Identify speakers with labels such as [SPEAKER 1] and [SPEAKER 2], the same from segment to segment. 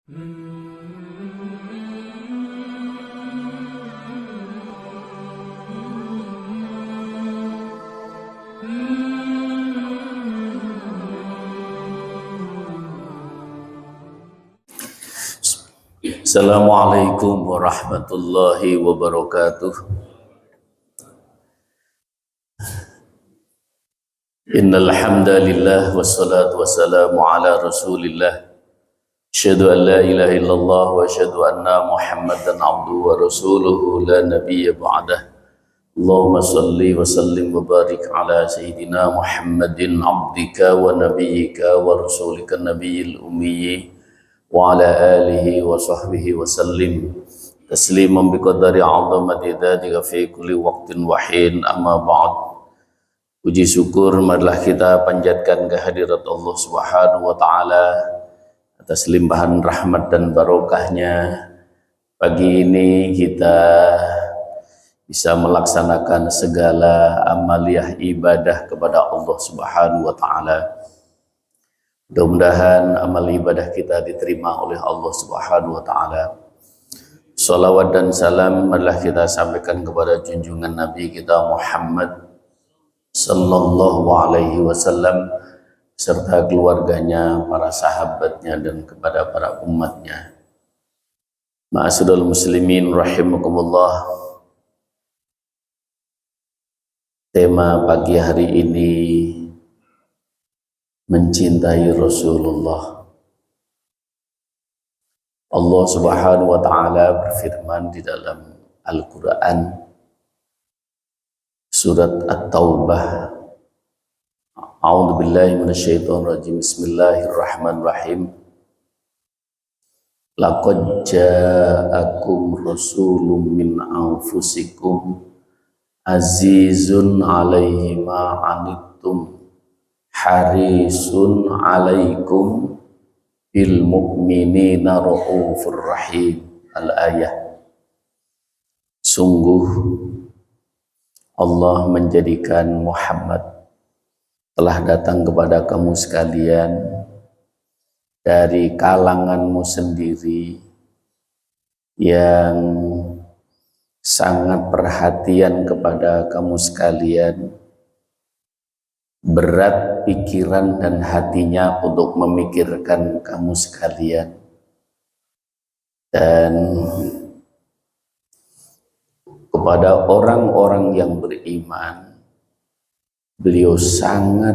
[SPEAKER 1] Assalamualaikum warahmatullahi wabarakatuh. Innal hamdalillah wassalatu wassalamu ala Rasulillah. Asyhadu an la ilaha illallah wa asyhadu anna Muhammadan abduhu wa rasuluhu la nabiyya ba'dah. Allahumma salli wa sallim wa barik ala sayyidina Muhammadin abdika wa nabiyyika wa rasulika nabiyil ummi wa ala alihi wa sahbihi wa sallim tasliman biqadari 'azamati dzatika fi kulli waqtin wa hin, amma ba'd. Puji syukur marilah kita panjatkan kehadirat Allah Subhanahu wa taala atas limpahan rahmat dan barokahnya. Pagi ini kita bisa melaksanakan segala amaliyah ibadah kepada Allah Subhanahu wa taala. Mudah-mudahan amal ibadah kita diterima oleh Allah Subhanahu wa taala. Salawat dan salam marilah kita sampaikan kepada junjungan Nabi kita Muhammad sallallahu alaihi wasallam serta keluarganya, para sahabatnya dan kepada para umatnya. Ma'asyiral muslimin rahimakumullah. Tema pagi hari ini mencintai Rasulullah. Allah Subhanahu wa taala berfirman di dalam Al-Qur'an surat At-Taubah. A'udzu billahi minasyaitonir rajim. Bismillahirrahmanirrahim. Laqad ja'akum rasulun min anfusikum azizun 'alaihi ma 'anittum harisun 'alaikum bil mu'minina raufur rahim. Al-ayah. Sungguh Allah menjadikan Muhammad telah datang kepada kamu sekalian dari kalanganmu sendiri yang sangat perhatian kepada kamu sekalian, berat pikiran dan hatinya untuk memikirkan kamu sekalian, dan kepada orang-orang yang beriman beliau sangat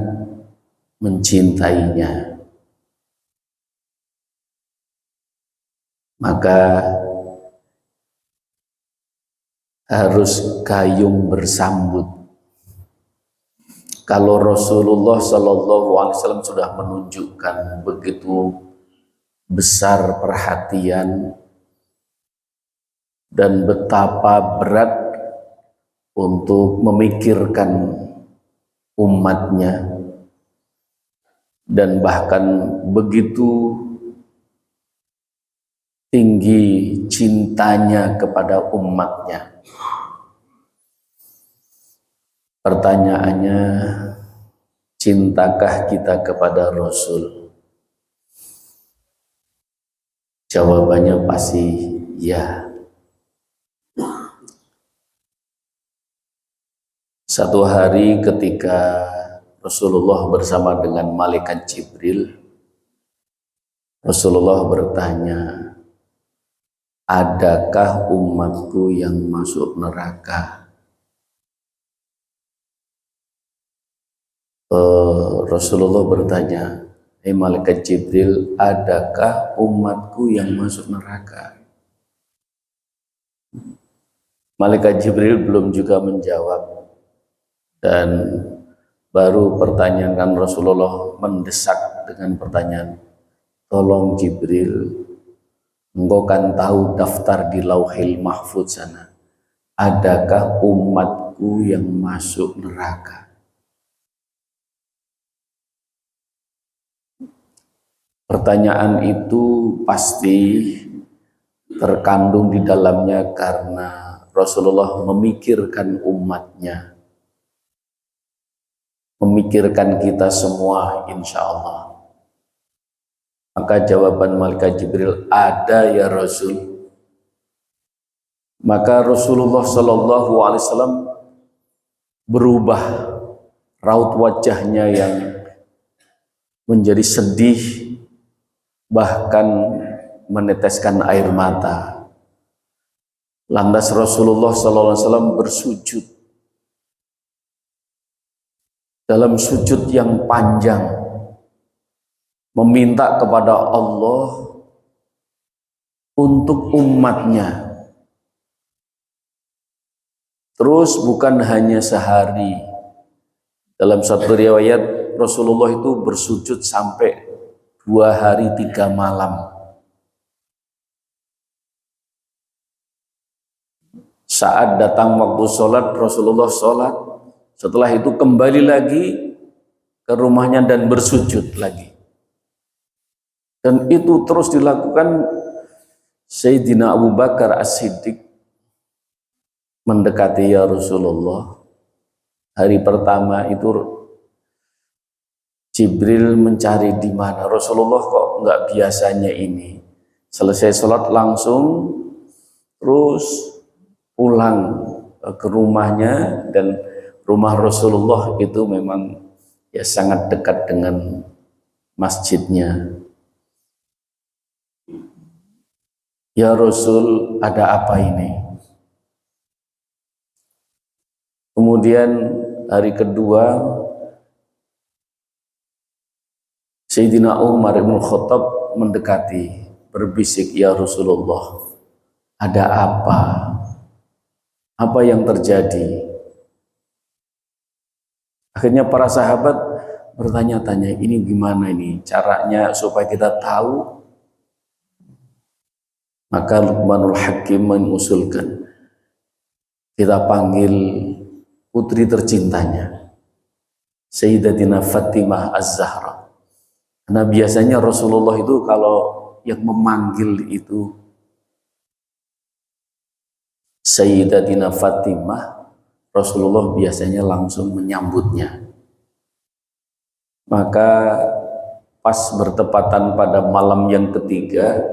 [SPEAKER 1] mencintainya. Maka harus gayung bersambut. Kalau Rasulullah Shallallahu Alaihi Wasallam sudah menunjukkan begitu besar perhatian dan betapa berat untuk memikirkan umatnya, dan bahkan begitu tinggi cintanya kepada umatnya. Pertanyaannya, cintakah kita kepada Rasul? Jawabannya pasti ya. Satu hari ketika Rasulullah bersama dengan malaikat Jibril, Rasulullah bertanya, adakah umatku yang masuk neraka? Rasulullah bertanya, malaikat Jibril, adakah umatku yang masuk neraka? Malaikat Jibril belum juga menjawab, dan baru pertanyaan Rasulullah mendesak dengan pertanyaan, tolong Jibril, engkau kan tahu daftar di Lauhil Mahfudz sana, adakah umatku yang masuk neraka? Pertanyaan itu pasti terkandung di dalamnya karena Rasulullah memikirkan umatnya, memikirkan kita semua insya Allah. Maka jawaban malaikat Jibril, ada ya Rasul. Maka Rasulullah Shallallahu Alaihi Wasallam berubah raut wajahnya yang menjadi sedih, bahkan meneteskan air mata. Lantas Rasulullah Sallallahu Alaihi Wasallam bersujud dalam sujud yang panjang, meminta kepada Allah untuk umatnya. Terus bukan hanya sehari. Dalam satu riwayat Rasulullah itu bersujud sampai 2 hari 3 malam. Saat datang waktu sholat, Rasulullah sholat. Setelah itu kembali lagi ke rumahnya dan bersujud lagi. Dan itu terus dilakukan. Sayyidina Abu Bakar As-Siddiq mendekati ya Rasulullah. Hari pertama itu Jibril mencari di mana. Rasulullah kok nggak biasanya ini. Selesai sholat langsung terus pulang ke rumahnya, dan rumah Rasulullah itu memang ya sangat dekat dengan masjidnya. Ya Rasul, ada apa ini? Kemudian hari kedua Sayyidina Umar bin Khattab mendekati, berbisik, ya Rasulullah, ada apa? Apa yang terjadi? Akhirnya para sahabat bertanya-tanya, ini gimana ini caranya supaya kita tahu? Maka Luqmanul Hakim mengusulkan, kita panggil putri tercintanya, Sayyidatina Fatimah Az-Zahra. Karena biasanya Rasulullah itu kalau yang memanggil itu Sayyidatina Fatimah, Rasulullah biasanya langsung menyambutnya. Maka pas bertepatan pada malam yang ketiga,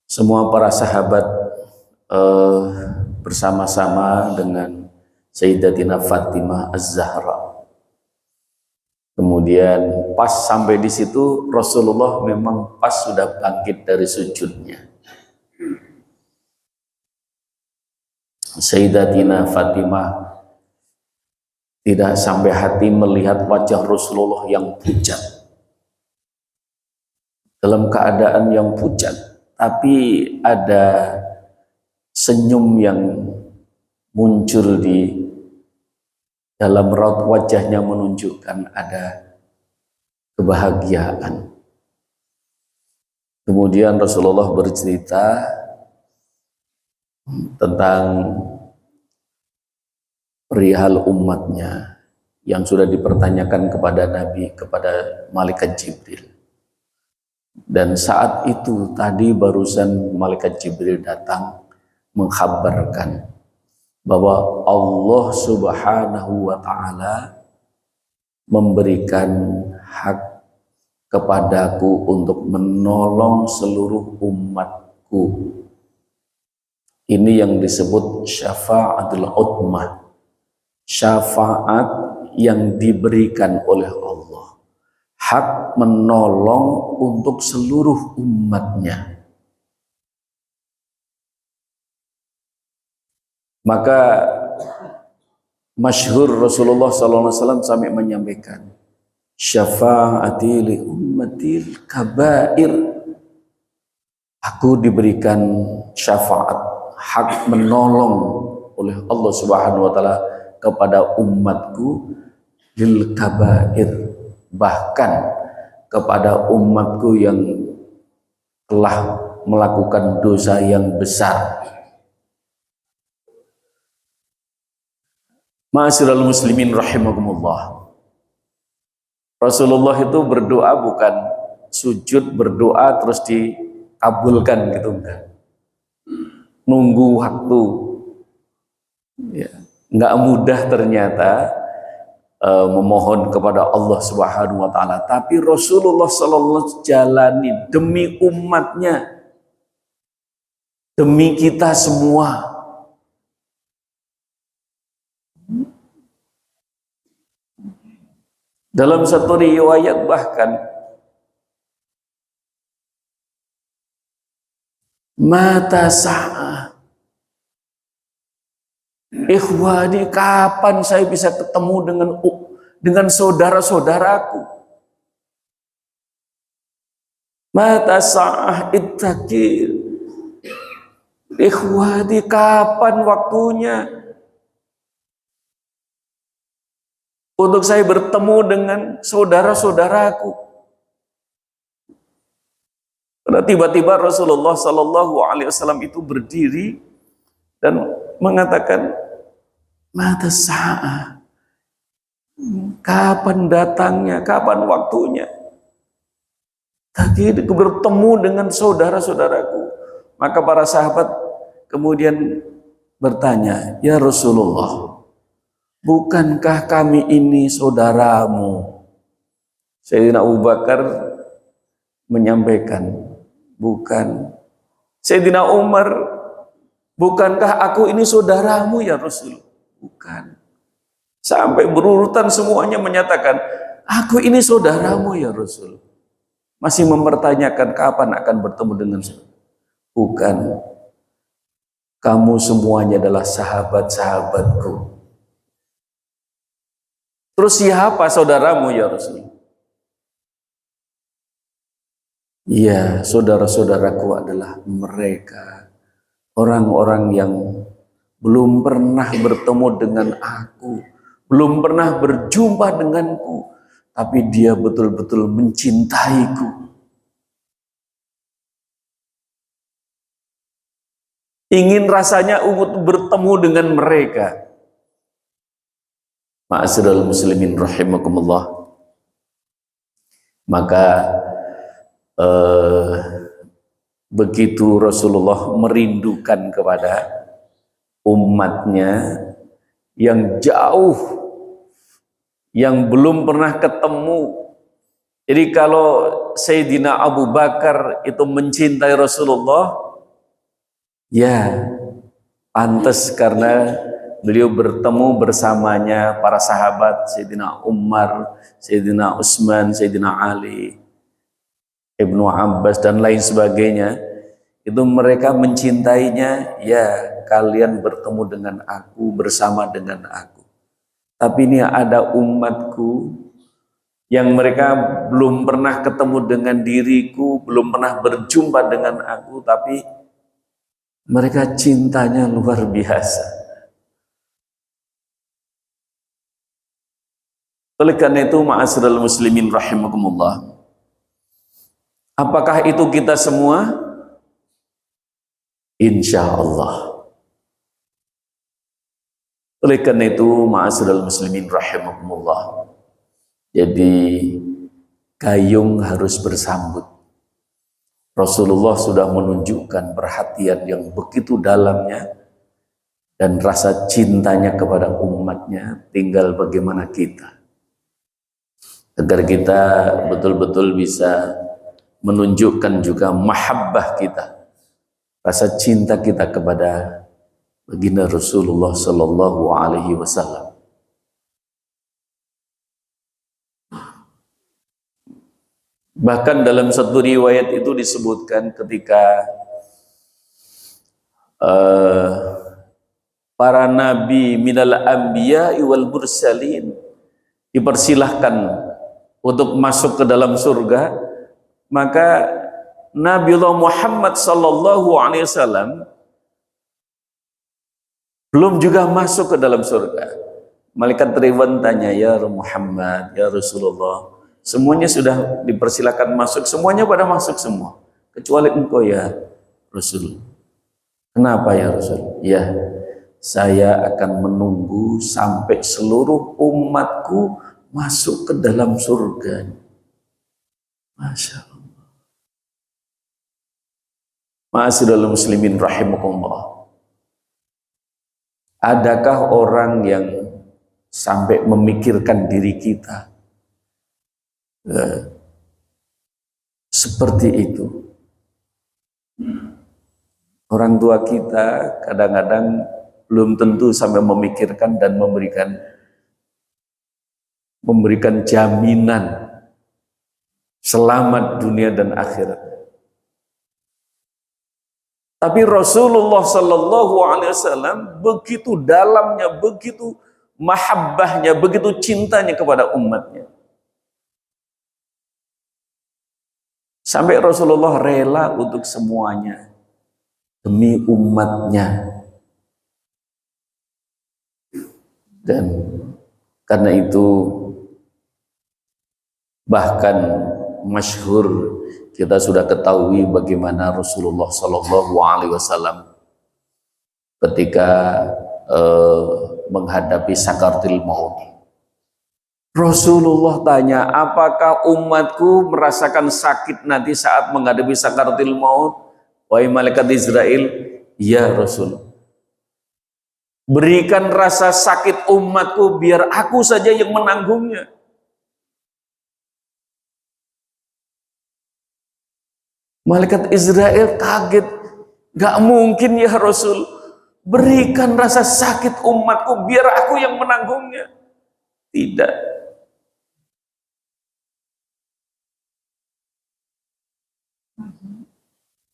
[SPEAKER 1] semua para sahabat bersama-sama dengan Sayyidatina Fatimah Az-Zahra. Kemudian pas sampai di situ, Rasulullah memang pas sudah bangkit dari sujudnya. Sayyidatina Fatimah tidak sampai hati melihat wajah Rasulullah yang pucat, dalam keadaan yang pucat, tapi ada senyum yang muncul di dalam raut wajahnya, menunjukkan ada kebahagiaan. Kemudian Rasulullah bercerita tentang perihal umatnya yang sudah dipertanyakan kepada Nabi, kepada malaikat Jibril. Dan saat itu tadi barusan malaikat Jibril datang mengkhabarkan bahwa Allah Subhanahu wa Ta'ala memberikan hak kepadaku untuk menolong seluruh umatku. Ini yang disebut syafa'atul utmah, syafaat yang diberikan oleh Allah, hak menolong untuk seluruh umatnya. Maka masyhur Rasulullah SAW sampai menyampaikan, syafa'ati li ummatil kabair, aku diberikan syafaat, hak menolong oleh Allah Subhanahu wa Ta'ala kepada umatku lil kabair, bahkan kepada umatku yang telah melakukan dosa yang besar. Ma'asyiral muslimin rahimakumullah. Rasulullah itu berdoa bukan sujud berdoa terus dikabulkan gitu, enggak. Nunggu waktu. Ya, enggak mudah ternyata memohon kepada Allah Subhanahu wa taala, tapi Rasulullah sallallahu jalani demi umatnya, demi kita semua. Dalam satu riwayat bahkan mata sa'ah, ikhwani, kapan saya bisa ketemu dengan saudara-saudaraku? Mata sa'ah ittaqil, ikhwani, kapan waktunya untuk saya bertemu dengan saudara-saudaraku? Karena tiba-tiba Rasulullah Sallallahu Alaihi Wasallam itu berdiri dan mengatakan, mata sa'ah, kapan datangnya, kapan waktunya tadi bertemu dengan saudara-saudaraku? Maka para sahabat kemudian bertanya, ya Rasulullah, bukankah kami ini saudaramu? Sayyidina Abu Bakar menyampaikan, bukan. Sayyidina Umar, bukankah aku ini saudaramu ya Rasul? Bukan. Sampai berurutan semuanya menyatakan, aku ini saudaramu ya Rasul. Masih mempertanyakan kapan akan bertemu dengan saya. Bukan. Kamu semuanya adalah sahabat-sahabatku. Terus siapa saudaramu ya Rasul? Ya, saudara-saudaraku adalah mereka, orang-orang yang belum pernah bertemu dengan aku, belum pernah berjumpa denganku, tapi dia betul-betul mencintaiku. Ingin rasanya untuk bertemu dengan mereka. Ma'asyiral muslimin rahimakumullah. Maka begitu Rasulullah merindukan kepada umatnya yang jauh, yang belum pernah ketemu. Jadi kalau Sayyidina Abu Bakar itu mencintai Rasulullah, ya pantas karena beliau bertemu bersamanya para sahabat, Sayyidina Umar, Sayyidina Utsman, Sayyidina Ali, Ibnu Abbas dan lain sebagainya. Itu mereka mencintainya, ya kalian bertemu dengan aku, bersama dengan aku. Tapi ini ada umatku yang mereka belum pernah ketemu dengan diriku, belum pernah berjumpa dengan aku, tapi mereka cintanya luar biasa. Oleh karena itu, ma'asyiral muslimin rahimakumullah, apakah itu kita semua? Insya Allah. Oleh karena itu, ma'asyiral muslimin rahimakumullah, jadi gayung harus bersambut. Rasulullah sudah menunjukkan perhatian yang begitu dalamnya dan rasa cintanya kepada umatnya, tinggal bagaimana kita, agar kita betul-betul bisa menunjukkan juga mahabbah kita, rasa cinta kita kepada baginda Rasulullah Sallallahu Alaihi Wasallam. Bahkan dalam satu riwayat itu disebutkan ketika para nabi minal anbiya wal mursalin dipersilahkan untuk masuk ke dalam surga, maka Nabiullah Muhammad sallallahu alaihi wasallam belum juga masuk ke dalam surga. Malaikat Ridwan tanya, ya Muhammad, ya Rasulullah, semuanya sudah dipersilakan masuk, semuanya pada masuk semua, kecuali engkau ya Rasul. Kenapa ya Rasul? Ya, saya akan menunggu sampai seluruh umatku masuk ke dalam surga. Masya Allah. Ma'asyiral muslimin rahimakumullah. Adakah orang yang sampai memikirkan diri kita. Seperti itu. Orang tua kita kadang-kadang belum tentu sampai memikirkan dan memberikan jaminan selamat dunia dan akhirat. Tapi Rasulullah Sallallahu Alaihi Wasallam begitu dalamnya, begitu mahabbahnya, begitu cintanya kepada umatnya. Sampai Rasulullah rela untuk semuanya demi umatnya. Dan karena itu bahkan masyhur, kita sudah ketahui bagaimana Rasulullah Sallallahu Alaihi Wasallam ketika menghadapi sakaratul maut. Rasulullah tanya, apakah umatku merasakan sakit nanti saat menghadapi sakaratul maut? Wahai malaikat Israel, ya Rasul. Berikan rasa sakit umatku biar aku saja yang menanggungnya. Malaikat Israel kaget, gak mungkin ya Rasul, berikan rasa sakit umatku biar aku yang menanggungnya. Tidak.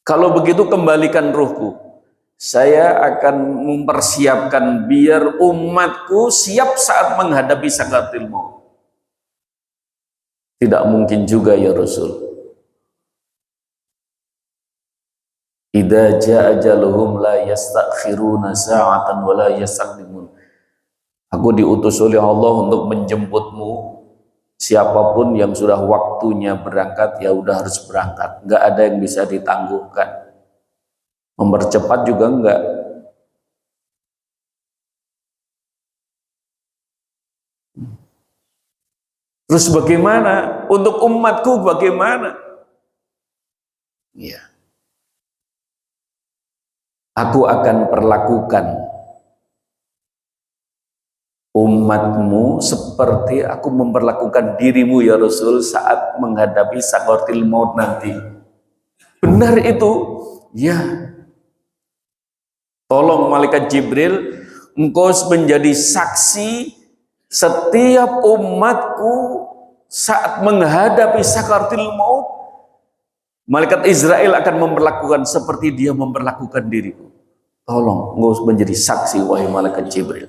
[SPEAKER 1] Kalau begitu kembalikan ruhku. Saya akan mempersiapkan biar umatku siap saat menghadapi sakaratul maut. Tidak mungkin juga ya Rasul. Idza jaa ajaluhum la yastakhiruna sa'atan wa la yastaqdimun. Aku diutus oleh Allah untuk menjemputmu. Siapapun yang sudah waktunya berangkat, ya udah harus berangkat. Enggak ada yang bisa ditangguhkan. Mempercepat juga enggak. Terus bagaimana? Untuk umatku bagaimana? Ya. Aku akan perlakukan umatmu seperti aku memperlakukan dirimu ya Rasul saat menghadapi sakaratul maut nanti. Benar itu? Ya. Tolong malaikat Jibril, engkau menjadi saksi setiap umatku saat menghadapi sakaratul maut. Malaikat Israel akan memperlakukan seperti dia memperlakukan diriku. Tolong engkau menjadi saksi wahai malaikat Jibril.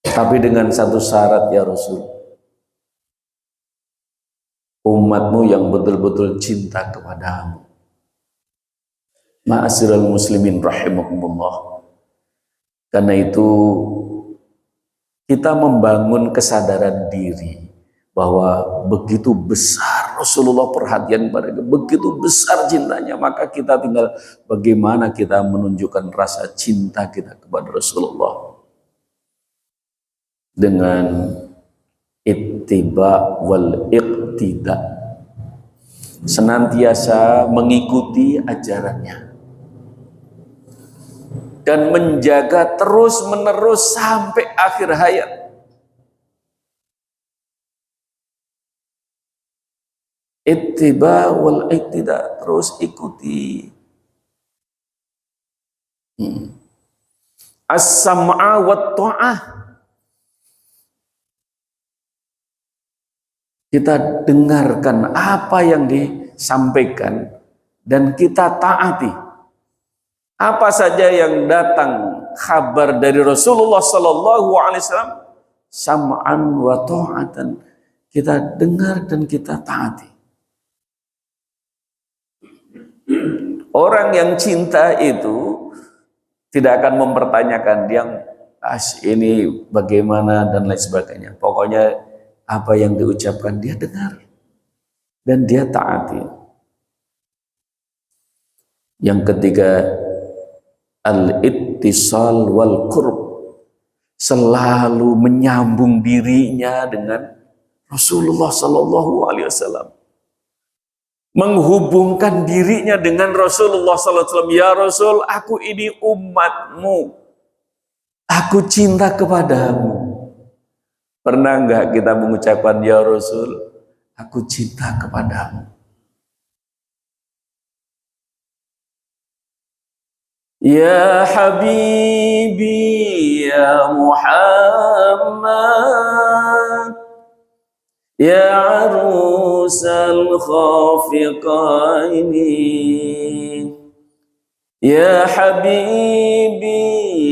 [SPEAKER 1] Tapi dengan satu syarat ya Rasul, umatmu yang betul-betul cinta kepadamu. Ma'asyiral muslimin rahimakumullah. Karena itu kita membangun kesadaran diri bahwa begitu besar Rasulullah perhatian kepada kita, begitu besar cintanya, maka kita tinggal bagaimana kita menunjukkan rasa cinta kita kepada Rasulullah dengan ittiba wal iqtida, senantiasa mengikuti ajarannya dan menjaga terus-menerus sampai akhir hayat. Ittiba wal iqtida, terus ikuti. As-sam'a wat ta'ah, kita dengarkan apa yang disampaikan dan kita taati. Apa saja yang datang kabar dari Rasulullah Sallallahu Alaihi Wasallam, sam'an wa ta'atan, kita dengar dan kita taati. Orang yang cinta itu tidak akan mempertanyakan yang ini bagaimana dan lain sebagainya. Pokoknya apa yang diucapkan dia dengar dan dia taati. Yang ketiga, al-ittisal wal qurb, selalu menyambung dirinya dengan Rasulullah Sallallahu Alaihi Wasallam, menghubungkan dirinya dengan Rasulullah Sallallahu Alaihi Wasallam. Ya Rasul, aku ini umatmu, Aku cinta kepadamu. Pernah enggak kita mengucapkan, ya Rasul, aku cinta kepadamu. Ya Habibi, ya Muhammad, ya arusal khafiqaini, ya Habibi,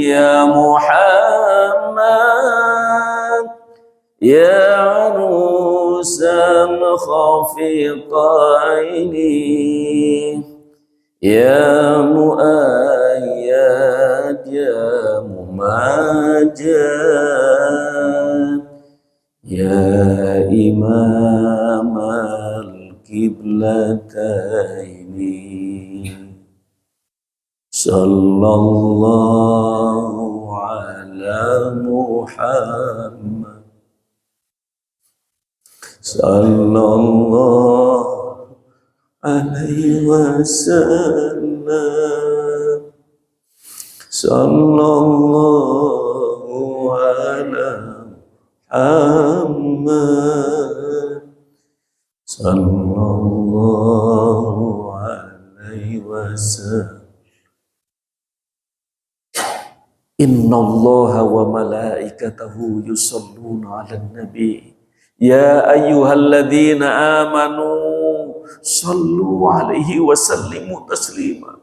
[SPEAKER 1] ya Muhammad, ya arusal khafiqaini, ya muayyad, ya mumajjad, ya imam al-qiblataini, sallallahu ala Muhammad, sallallahu alaihi wasallam, sallallahu ala Muhammad, sallallahu alaihi wasallam. Innallaha wa malaikatahu yusholluna 'alan nabi. Ya ayyuhalladzina amanu shallu 'alaihi wa sallimu taslima.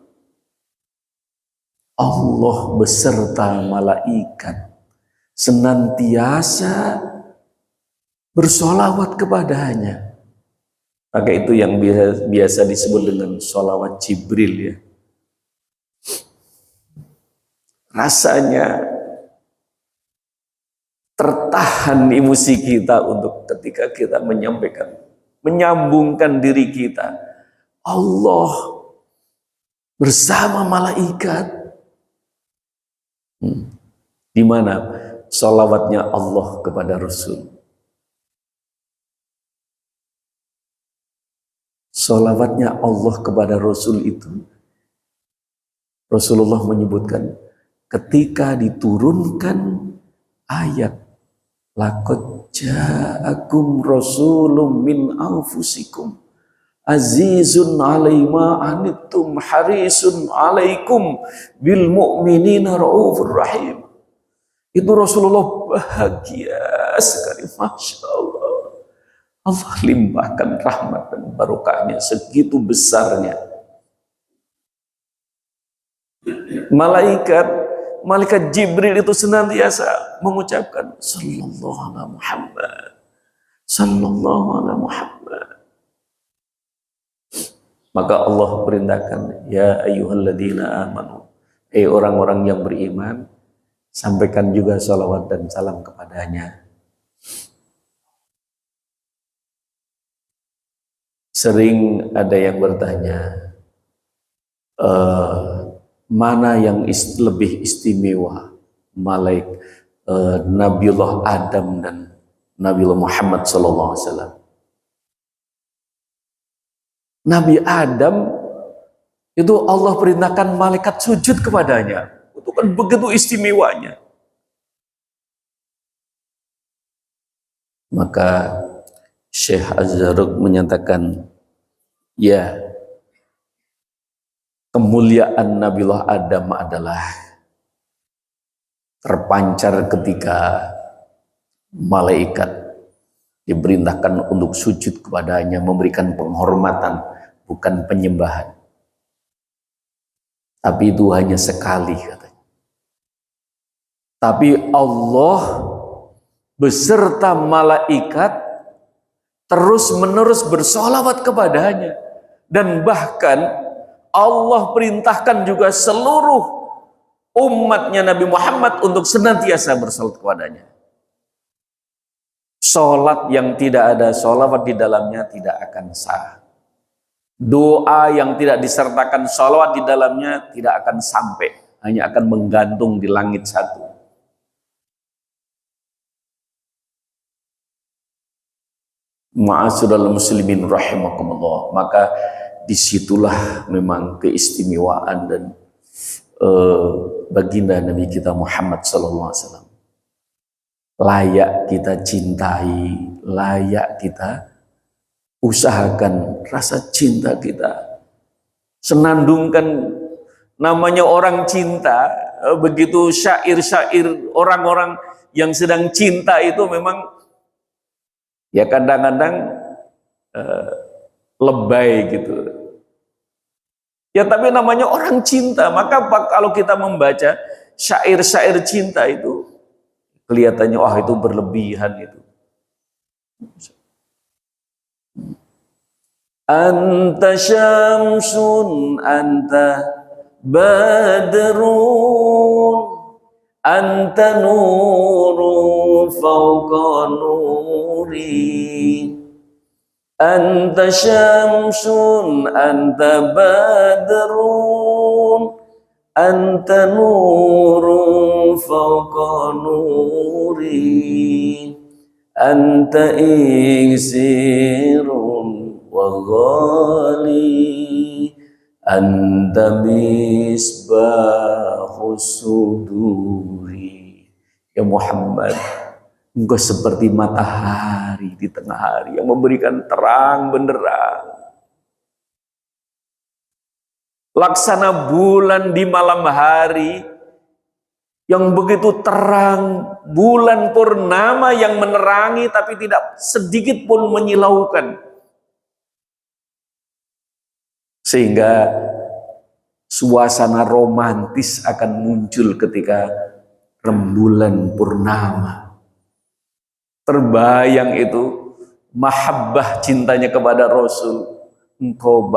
[SPEAKER 1] Allah beserta malaikat senantiasa bersolawat kepadanya. Maka itu yang biasa disebut dengan solawat Jibril ya. Rasanya tertahan emosi kita untuk ketika kita menyampaikan, menyambungkan diri kita. Allah bersama malaikat. Di mana sholawatnya Allah kepada Rasul? Sholawatnya Allah kepada Rasul itu, Rasulullah menyebutkan, ketika diturunkan ayat laqad ja'akum rasulun min anfusikum azizun 'alaihi ma anittum harisun 'alaikum bil mu'minina raufur rahim. Itu Rasulullah bahagia sekali, Masya Allah. Allah limpahkan rahmat dan barokahnya segitu besarnya. Malaikat Jibril itu senantiasa mengucapkan sallallahu ala Muhammad, sallallahu ala Muhammad. Maka Allah perintahkan, ya ayyuhalladzina amanu, orang-orang yang beriman, sampaikan juga salawat dan salam kepadanya. Sering ada yang bertanya, mana yang lebih istimewa, Nabiullah Adam dan Nabiullah Muhammad SAW. Nabi Adam itu Allah perintahkan malaikat sujud kepadanya. Itu kan begitu istimewanya. Maka Syekh Az-Zarruq menyatakan, ya, kemuliaan Nabiullah Adam adalah terpancar ketika malaikat diperintahkan untuk sujud kepadanya, memberikan penghormatan, bukan penyembahan. Tapi itu hanya sekali katanya. Tapi Allah beserta malaikat terus-menerus bersolawat kepadanya. Dan bahkan Allah perintahkan juga seluruh umatnya Nabi Muhammad untuk senantiasa bersolawat kepadanya. Sholat yang tidak ada sholawat di dalamnya tidak akan sah. Doa yang tidak disertakan sholawat di dalamnya tidak akan sampai, hanya akan menggantung di langit satu. Ma'asyiral muslimin rahimakumullah. Maka disitulah memang keistimewaan dan baginda Nabi kita Muhammad SAW. Layak kita cintai, layak kita usahakan rasa cinta kita. Senandungkan namanya orang cinta, begitu syair-syair orang-orang yang sedang cinta itu memang ya kadang-kadang lebay gitu. Ya tapi namanya orang cinta, maka kalau kita membaca syair-syair cinta itu kelihatannya wah itu berlebihan itu. Anta syamsun anta badrun anta nurun fawqa nuri anta syamsun anta badrun anta nurun fawqa nuri anta iksirun wa ghali anta misbahus suduri. Ya Muhammad, engkau seperti matahari di tengah hari yang memberikan terang benderang, laksana bulan di malam hari yang begitu terang, bulan purnama yang menerangi tapi tidak sedikit pun menyilaukan, sehingga suasana romantis akan muncul ketika rembulan purnama. Terbayang itu mahabbah cintanya kepada Rasul. Engkau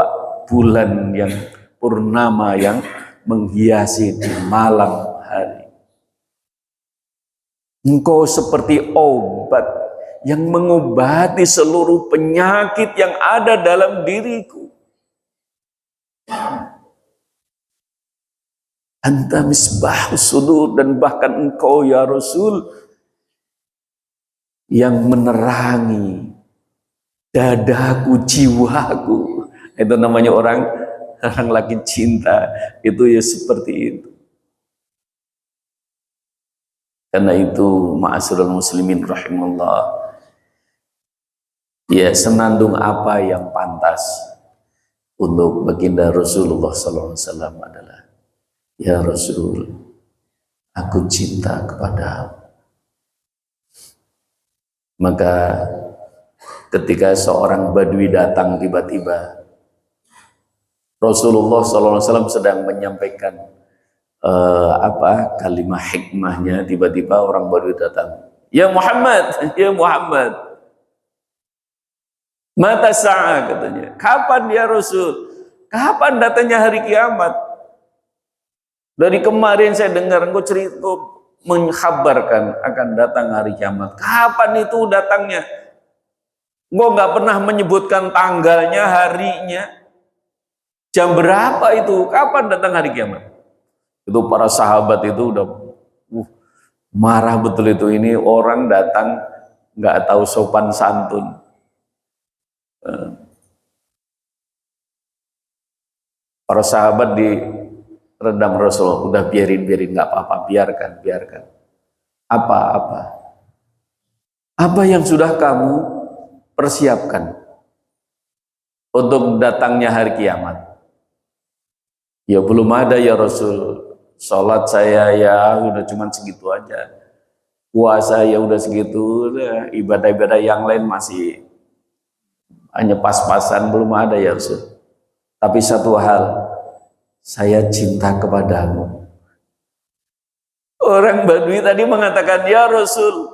[SPEAKER 1] bulan yang purnama yang menghiasi di malam hari. Engkau seperti obat yang mengobati seluruh penyakit yang ada dalam diriku. Anta misbahus sudur, dan bahkan engkau ya Rasul yang menerangi dadaku, jiwaku. Itu namanya orang lagi cinta, itu ya seperti itu. Karena itu ma'asyiral muslimin rahimallah, ya senandung apa yang pantas untuk baginda Rasulullah SAW adalah, ya Rasul, aku cinta kepadamu. Maka ketika seorang badui datang tiba-tiba, Rasulullah SAW sedang menyampaikan kalimat hikmahnya, tiba-tiba orang badui datang, ya Muhammad, ya Muhammad, mata sa'ah, katanya, kapan ya Rasul, kapan datangnya hari kiamat? Dari kemarin saya dengar engkau cerita mengkhabarkan akan datang hari kiamat. Kapan itu datangnya? Engkau nggak pernah menyebutkan tanggalnya, harinya, jam berapa itu, kapan datang hari kiamat? Itu para sahabat itu udah marah betul itu, ini orang datang nggak tahu sopan santun. Para sahabat di redam Rasulullah, udah biarin, nggak apa-apa, biarkan. Apa yang sudah kamu persiapkan untuk datangnya hari kiamat? Ya belum ada ya Rasul, sholat saya ya udah cuman segitu aja, puasa ya udah segitu, ibadah-ibadah yang lain masih hanya pas-pasan, belum ada ya Rasul. Tapi satu hal, saya cinta kepadamu. Orang Badui tadi mengatakan, ya Rasul,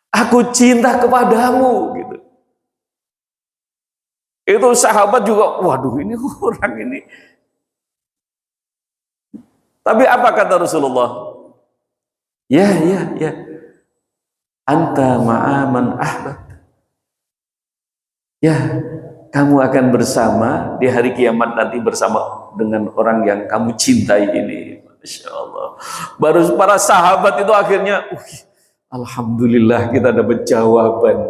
[SPEAKER 1] aku cinta kepadamu, gitu. Itu sahabat juga, waduh ini orang ini. Tapi apa kata Rasulullah? Ya, anta ma'aman ahbab. Ya, kamu akan bersama di hari kiamat nanti bersama dengan orang yang kamu cintai ini. Masya Allah. Baru para sahabat itu akhirnya, alhamdulillah kita dapat jawaban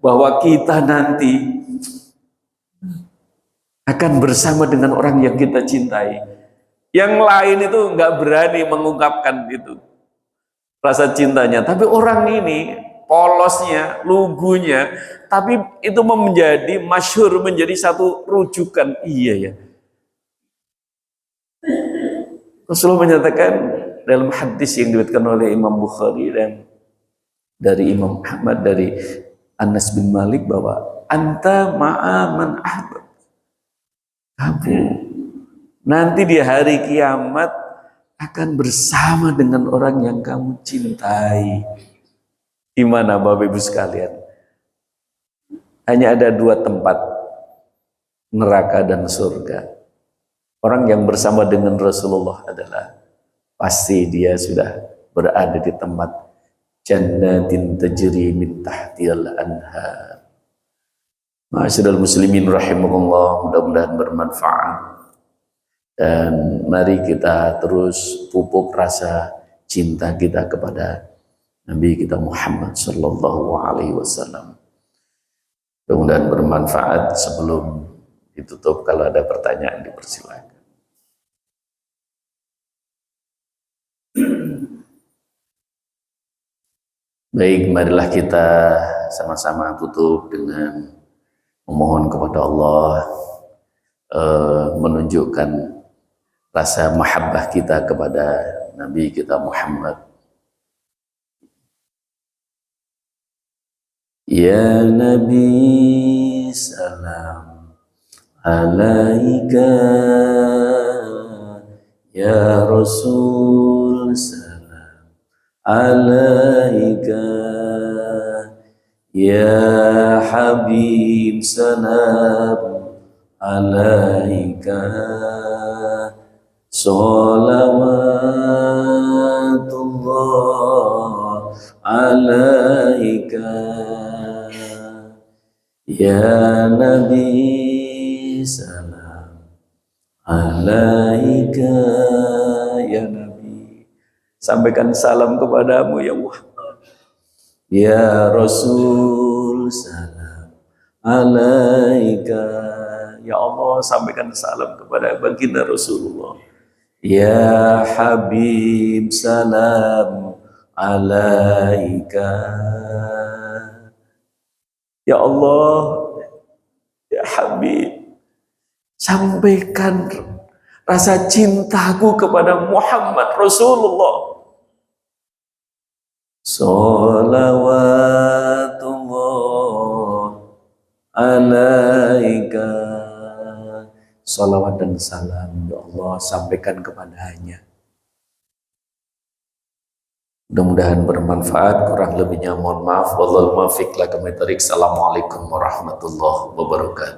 [SPEAKER 1] bahwa kita nanti akan bersama dengan orang yang kita cintai. Yang lain itu nggak berani mengungkapkan itu rasa cintanya, tapi orang ini polosnya, lugunya, tapi itu menjadi masyhur, menjadi satu rujukan. Iya ya, Rasulullah menyatakan dalam hadis yang diriwayatkan oleh Imam Bukhari dan dari Imam Ahmad dari Anas bin Malik bahwa anta ma'aman ahbab, kamu nanti di hari kiamat akan bersama dengan orang yang kamu cintai. Di mana Bapak Ibu sekalian? Hanya ada dua tempat, neraka dan surga. Orang yang bersama dengan Rasulullah adalah pasti dia sudah berada di tempat jannatin tajri min tahtihal anhar. Ma'asyiral muslimin rahimakumullah, mudah-mudahan bermanfaat. Dan mari kita terus pupuk rasa cinta kita kepada Nabi kita Muhammad sallallahu alaihi wasallam. Mudah-mudahan bermanfaat. Sebelum ditutup, kalau ada pertanyaan dipersilakan. Baik, marilah kita sama-sama tutup dengan memohon kepada Allah menunjukkan rasa mahabbah kita kepada Nabi kita Muhammad. Ya Nabi salam alaika, ya Rasul salam alaika, ya Habib salam alaika, salawatullah alaika, ya Nabi salam alaika, ya Nabi, sampaikan salam kepadamu ya Muhammad. Ya Rasul salam alaika, ya Allah, sampaikan salam kepada baginda Rasulullah. Ya Habib salam alaika, ya Allah, ya Habib, sampaikan rasa cintaku kepada Muhammad Rasulullah. Salawatullah alaika, salawat dan salam ya Allah sampaikan kepadanya. Mudah-mudahan bermanfaat, kurang lebihnya mohon maaf. Wallahul muwaffiq. Assalamualaikum warahmatullahi wabarakatuh.